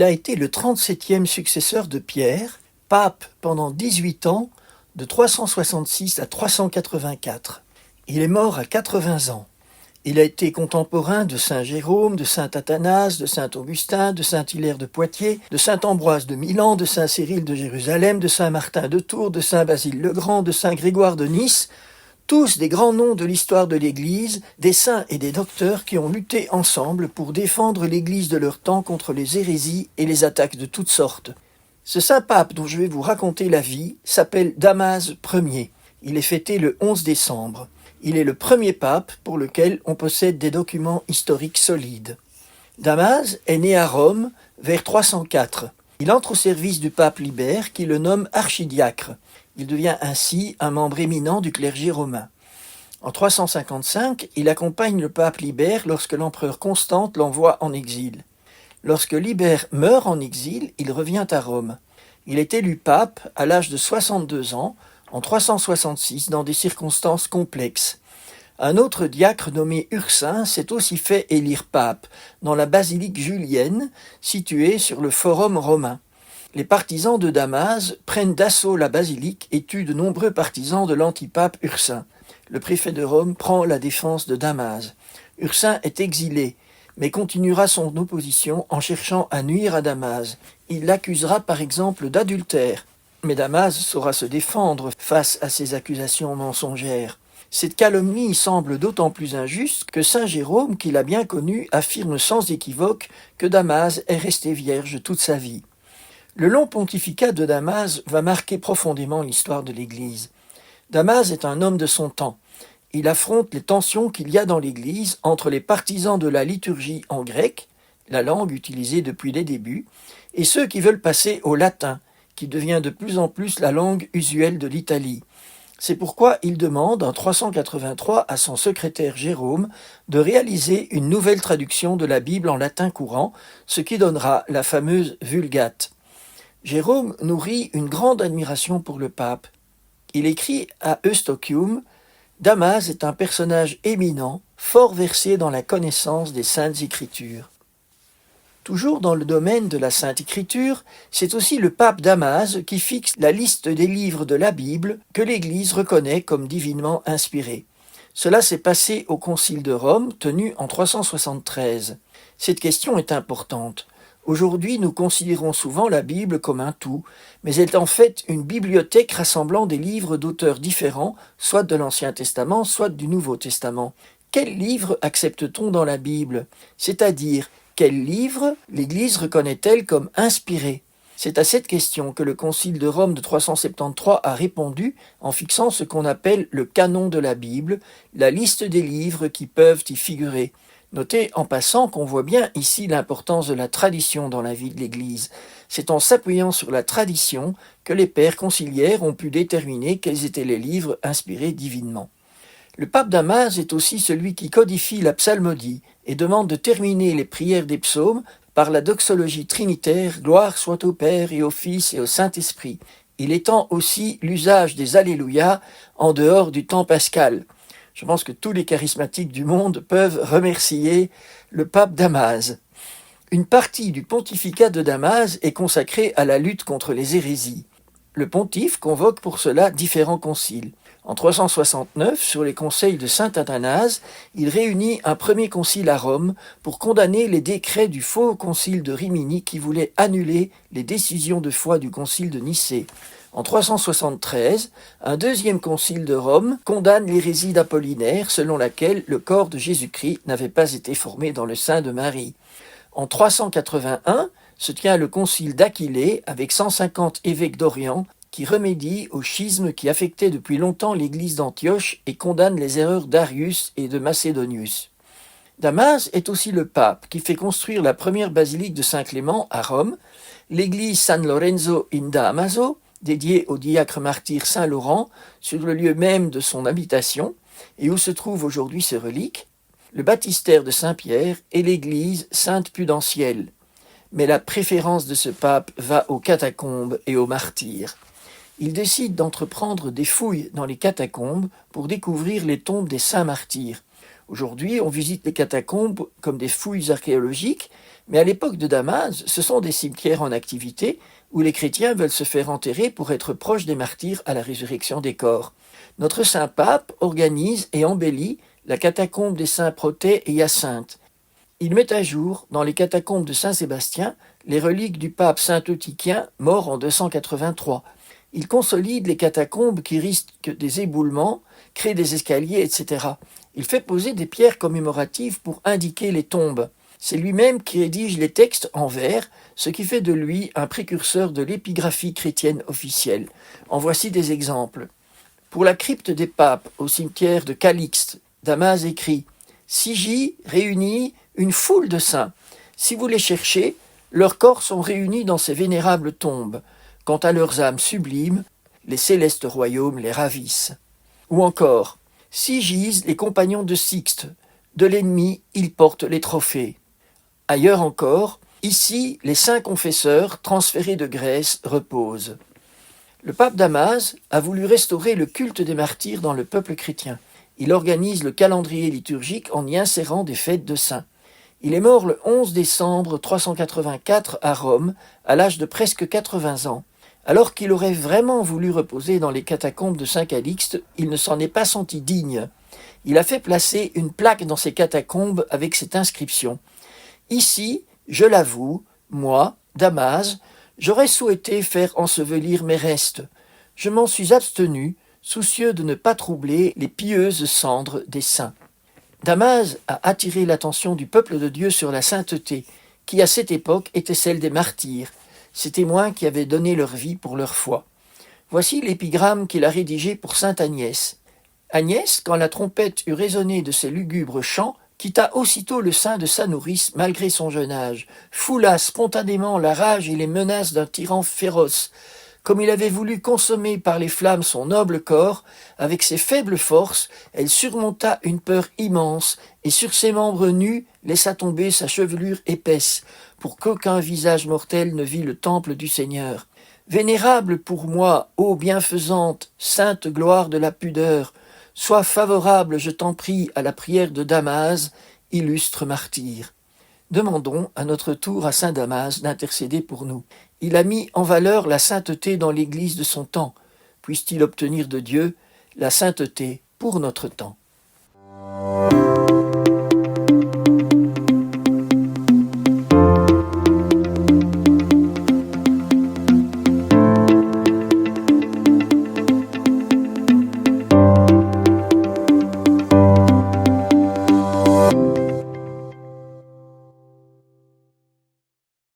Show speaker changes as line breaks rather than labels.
a été le 37e successeur de Pierre, pape pendant 18 ans, de 366 à 384. Il est mort à 80 ans. Il a été contemporain de saint Jérôme, de saint Athanase, de saint Augustin, de saint Hilaire de Poitiers, de saint Ambroise de Milan, de saint Cyril de Jérusalem, de saint Martin de Tours, de saint Basile le Grand, de saint Grégoire de Nice, tous des grands noms de l'histoire de l'Église, des saints et des docteurs qui ont lutté ensemble pour défendre l'Église de leur temps contre les hérésies et les attaques de toutes sortes. Ce saint pape dont je vais vous raconter la vie s'appelle Damase Ier. Il est fêté le 11 décembre. Il est le premier pape pour lequel on possède des documents historiques solides. Damase est né à Rome vers 304. Il entre au service du pape Libère qui le nomme archidiacre. Il devient ainsi un membre éminent du clergé romain. En 355, il accompagne le pape Libère lorsque l'empereur Constante l'envoie en exil. Lorsque Libère meurt en exil, il revient à Rome. Il est élu pape à l'âge de 62 ans, en 366, dans des circonstances complexes. Un autre diacre nommé Ursin s'est aussi fait élire pape, dans la basilique julienne, située sur le Forum romain. Les partisans de Damase prennent d'assaut la basilique et tuent de nombreux partisans de l'antipape Ursin. Le préfet de Rome prend la défense de Damase. Ursin est exilé, mais continuera son opposition en cherchant à nuire à Damase. Il l'accusera par exemple d'adultère, mais Damase saura se défendre face à ces accusations mensongères. Cette calomnie semble d'autant plus injuste que saint Jérôme, qui l'a bien connu, affirme sans équivoque que Damase est restée vierge toute sa vie. Le long pontificat de Damase va marquer profondément l'histoire de l'Église. Damase est un homme de son temps. Il affronte les tensions qu'il y a dans l'Église entre les partisans de la liturgie en grec, la langue utilisée depuis les débuts, et ceux qui veulent passer au latin, qui devient de plus en plus la langue usuelle de l'Italie. C'est pourquoi il demande en 383 à son secrétaire Jérôme de réaliser une nouvelle traduction de la Bible en latin courant, ce qui donnera la fameuse Vulgate. Jérôme nourrit une grande admiration pour le pape. Il écrit à Eustochium « Damase est un personnage éminent, fort versé dans la connaissance des Saintes Écritures. » Toujours dans le domaine de la Sainte Écriture, c'est aussi le pape Damase qui fixe la liste des livres de la Bible que l'Église reconnaît comme divinement inspirés. Cela s'est passé au Concile de Rome, tenu en 373. Cette question est importante. Aujourd'hui, nous considérons souvent la Bible comme un tout, mais elle est en fait une bibliothèque rassemblant des livres d'auteurs différents, soit de l'Ancien Testament, soit du Nouveau Testament. Quels livres accepte-t-on dans la Bible ? C'est-à-dire, quels livres l'Église reconnaît-elle comme inspirés ? C'est à cette question que le Concile de Rome de 373 a répondu en fixant ce qu'on appelle le canon de la Bible, la liste des livres qui peuvent y figurer. Notez en passant qu'on voit bien ici l'importance de la tradition dans la vie de l'Église. C'est en s'appuyant sur la tradition que les pères conciliaires ont pu déterminer quels étaient les livres inspirés divinement. Le pape Damase est aussi celui qui codifie la psalmodie et demande de terminer les prières des psaumes par la doxologie trinitaire « Gloire soit au Père et au Fils et au Saint-Esprit ». Il étend aussi l'usage des Alléluia en dehors du temps pascal. Je pense que tous les charismatiques du monde peuvent remercier le pape Damase. Une partie du pontificat de Damase est consacrée à la lutte contre les hérésies. Le pontife convoque pour cela différents conciles. En 369, sur les conseils de saint Athanase, il réunit un premier concile à Rome pour condamner les décrets du faux concile de Rimini qui voulait annuler les décisions de foi du concile de Nicée. En 373, un deuxième concile de Rome condamne l'hérésie d'Apollinaire selon laquelle le corps de Jésus-Christ n'avait pas été formé dans le sein de Marie. En 381 se tient le concile d'Aquilée avec 150 évêques d'Orient qui remédie au schisme qui affectait depuis longtemps l'église d'Antioche et condamne les erreurs d'Arius et de Macédonius. Damase est aussi le pape qui fait construire la première basilique de Saint-Clément à Rome, l'église San Lorenzo in Damaso, dédiée au diacre martyr Saint Laurent, sur le lieu même de son habitation, et où se trouvent aujourd'hui ses reliques, le baptistère de Saint-Pierre et l'église Sainte-Pudentielle. Mais la préférence de ce pape va aux catacombes et aux martyrs. Il décide d'entreprendre des fouilles dans les catacombes pour découvrir les tombes des saints martyrs. Aujourd'hui, on visite les catacombes comme des fouilles archéologiques, mais à l'époque de Damas, ce sont des cimetières en activité où les chrétiens veulent se faire enterrer pour être proches des martyrs à la résurrection des corps. Notre saint pape organise et embellit la catacombe des saints Protée et Hyacinthe. Il met à jour, dans les catacombes de Saint-Sébastien, les reliques du pape saint Eutychien, mort en 283. Il consolide les catacombes qui risquent des éboulements, crée des escaliers, etc. Il fait poser des pierres commémoratives pour indiquer les tombes. C'est lui-même qui rédige les textes en vers, ce qui fait de lui un précurseur de l'épigraphie chrétienne officielle. En voici des exemples. Pour la crypte des papes au cimetière de Calixte, Damas écrit « S'y réunit une foule de saints. Si vous les cherchez, leurs corps sont réunis dans ces vénérables tombes. Quant à leurs âmes sublimes, les célestes royaumes les ravissent. » Ou encore « Si gisent les compagnons de Sixte, de l'ennemi ils portent les trophées. » Ailleurs encore, ici les saints confesseurs transférés de Grèce reposent. Le pape Damas a voulu restaurer le culte des martyrs dans le peuple chrétien. Il organise le calendrier liturgique en y insérant des fêtes de saints. Il est mort le 11 décembre 384 à Rome, à l'âge de presque 80 ans. Alors qu'il aurait vraiment voulu reposer dans les catacombes de Saint-Calixte, il ne s'en est pas senti digne. Il a fait placer une plaque dans ces catacombes avec cette inscription. Ici, je l'avoue, moi, Damas, j'aurais souhaité faire ensevelir mes restes. Je m'en suis abstenu, soucieux de ne pas troubler les pieuses cendres des saints. Damas a attiré l'attention du peuple de Dieu sur la sainteté, qui à cette époque était celle des martyrs, ces témoins qui avaient donné leur vie pour leur foi. Voici l'épigramme qu'il a rédigé pour sainte Agnès. Agnès, quand la trompette eut résonné de ses lugubres chants, quitta aussitôt le sein de sa nourrice malgré son jeune âge, foula spontanément la rage et les menaces d'un tyran féroce. Comme il avait voulu consommer par les flammes son noble corps, avec ses faibles forces, elle surmonta une peur immense, et sur ses membres nus laissa tomber sa chevelure épaisse, pour qu'aucun visage mortel ne vît le temple du Seigneur. Vénérable pour moi, ô bienfaisante, sainte gloire de la pudeur, sois favorable, je t'en prie, à la prière de Damas, illustre martyr. Demandons à notre tour à saint Damas d'intercéder pour nous. Il a mis en valeur la sainteté dans l'Église de son temps. Puisse-t-il obtenir de Dieu la sainteté pour notre temps.